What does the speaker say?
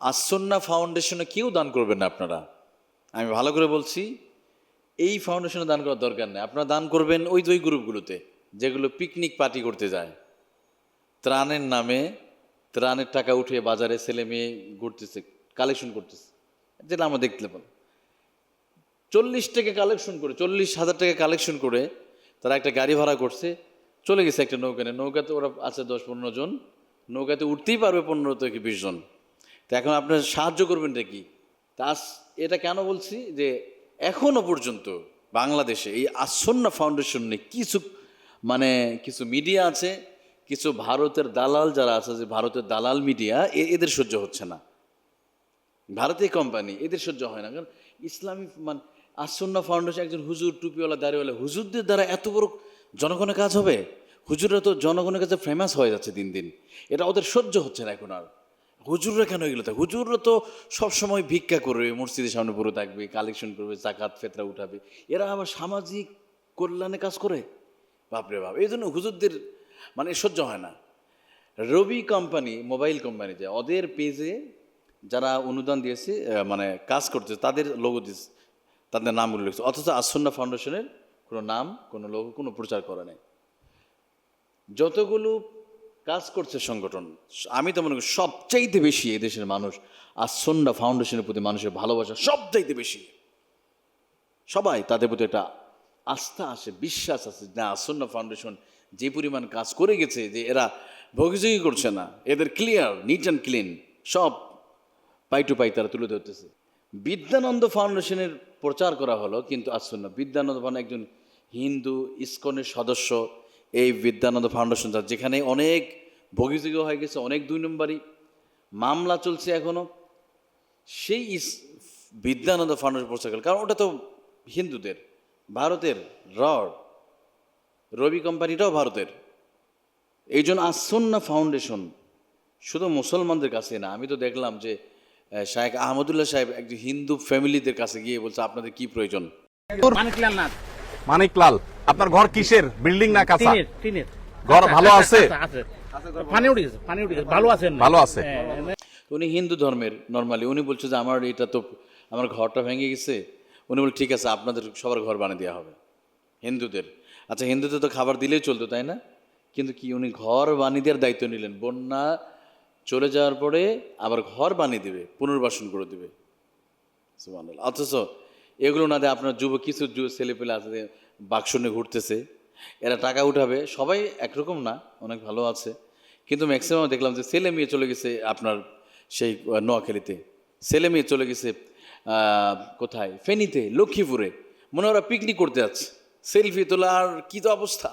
আসন্না ফাউন্ডেশনে কেউ দান করবেন না আপনারা। আমি ভালো করে বলছি, এই ফাউন্ডেশনে দান করার দরকার নেই। আপনারা দান করবেন ওই গ্রুপগুলোতে যেগুলো পিকনিক পার্টি করতে যায়, ত্রাণের নামে ত্রাণের টাকা উঠিয়ে বাজারে ছেলে মেয়ে ঘুরতেছে, কালেকশন করতেছে, যেটা আমরা দেখতে পাবো। 40 টাকা কালেকশন করে, 40,000 টাকা কালেকশন করে তারা একটা গাড়ি ভাড়া করছে, চলে গেছে একটা নৌকাতে ওরা আছে 10-15 জন, নৌকাতে উঠতেই পারবে 15 থেকে 20 জন। তো এখন আপনার সাহায্য করবেন কি? এটা কেন বলছি যে এখনো পর্যন্ত বাংলাদেশে এই আসন্না ফাউন্ডেশন নিয়ে কিছু মিডিয়া আছে, কিছু ভারতের দালাল যারা আছে, যে ভারতের দালাল মিডিয়া, এদের সহ্য হচ্ছে না। ভারতীয় কোম্পানি, এদের সহ্য হয় না। কারণ ইসলামী আসন্না ফাউন্ডেশন, একজন হুজুর, টুপিওয়ালা, দাড়িওয়ালা, হুজুরদের দ্বারা এত বড় জনগণের কাজ হবে? হুজুররা তো জনগণের কাছে ফেমাস হয়ে যাচ্ছে দিন দিন, এটা ওদের সহ্য হচ্ছে না এখন আর। হুজুররা কেন এগুলো থাকে? হুজুররা তো সবসময় ভিক্ষা করবে, মসজিদের সামনে পড়ে থাকবে, কালেকশন করবে, জাকাত ফেতরা উঠাবে, এরা আবার সামাজিক কল্যাণে কাজ করে। বাপরে বাপ, এই জন্য হুজুরদের সহ্য হয় না। রবি কোম্পানি, মোবাইল কোম্পানি, যে ওদের পেজে যারা অনুদান দিয়েছে, কাজ করছে, তাদের লোগো দিয়েছে, তাদের নাম উল্লেখ, অথচ আসন্না ফাউন্ডেশনের কোনো নাম, কোনো লোগো, কোনো প্রচার করা নেই। যতগুলো কাজ করছে সংগঠন, আমি তো মনে করি সবচাইতে বেশি এদেশের মানুষ আসন্না ফাউন্ডেশনের প্রতি মানুষের ভালোবাসা সবচাইতে বেশি। সবাই তাদের প্রতি একটা আস্থা আসে, বিশ্বাস আছে, না আসন্না ফাউন্ডেশন যে পরিমাণ কাজ করে গেছে, যে এরা ভোগিযোগী করছে না, এদের ক্লিয়ার, নিট অ্যান্ড ক্লিন, সব পাই টু পাই তারা তুলে ধরতেছে। বিদ্যানন্দ ফাউন্ডেশনের প্রচার করা হলো, কিন্তু আসন্না বিদ্যানন্দ ফাউন্ডেশন একজন হিন্দু ইসকনের সদস্য। এই বিদ্যানন্দ ফাউন্ডেশন যেখানে অনেক ভোগীযোগ্য হয়ে গেছে, অনেক 2 নম্বরই মামলা চলছে এখনো, সেই বিদ্যানন্দ ফাউন্ডেশন প্রচার করে, কারণ ওটা তো হিন্দুদের, ভারতের রবি কোম্পানিটাও ভারতের। এই জন্য আসন্না ফাউন্ডেশন শুধু মুসলমানদের কাছে না, আমি তো দেখলাম যে শায়েখ আহমদুল্লাহ সাহেব একজন হিন্দু ফ্যামিলিদের কাছে গিয়ে বলছে, আপনাদের কি প্রয়োজন? মানিকলাল, আপনার ঘর কিসের, বিল্ডিং না কাঁচা? টিনের। ঘর ভালো আছে? পানি উঠে গেছে, ভালো আছে। ভালো আছে। উনি হিন্দু ধর্মের, নর্মালি উনি বলছে যে আমার ঘরটা ভেঙে গেছে। উনি বল, ঠিক আছে, আপনাদের সবার ঘর বানিয়ে দেওয়া হবে হিন্দুদের। আচ্ছা, হিন্দুদের তো খাবার দিলেই চলতো, তাই না? কিন্তু কি উনি ঘর বানিয়ে দেওয়ার দায়িত্ব নিলেন? বন্যা চলে যাওয়ার পরে আবার ঘর বানিয়ে দেবে, পুনর্বাসন করে দেবে। সুবহানাল্লাহ। অথচ এগুলো না দিয়ে আপনার কিছু ছেলেপেলে আছে যে বাক্স নিয়ে ঘুরতেছে, এরা টাকা উঠাবে। সবাই একরকম না, অনেক ভালো আছে, কিন্তু ম্যাক্সিমাম দেখলাম যে ছেলে মেয়ে চলে গেছে আপনার সেই নোয়াখালীতে, ছেলে মেয়ে চলে গেছে কোথায়, ফেনীতে, লক্ষ্মীপুরে, মনে ওরা পিকনিক করতে যাচ্ছে, সেলফি তোলা, আর কি তো অবস্থা।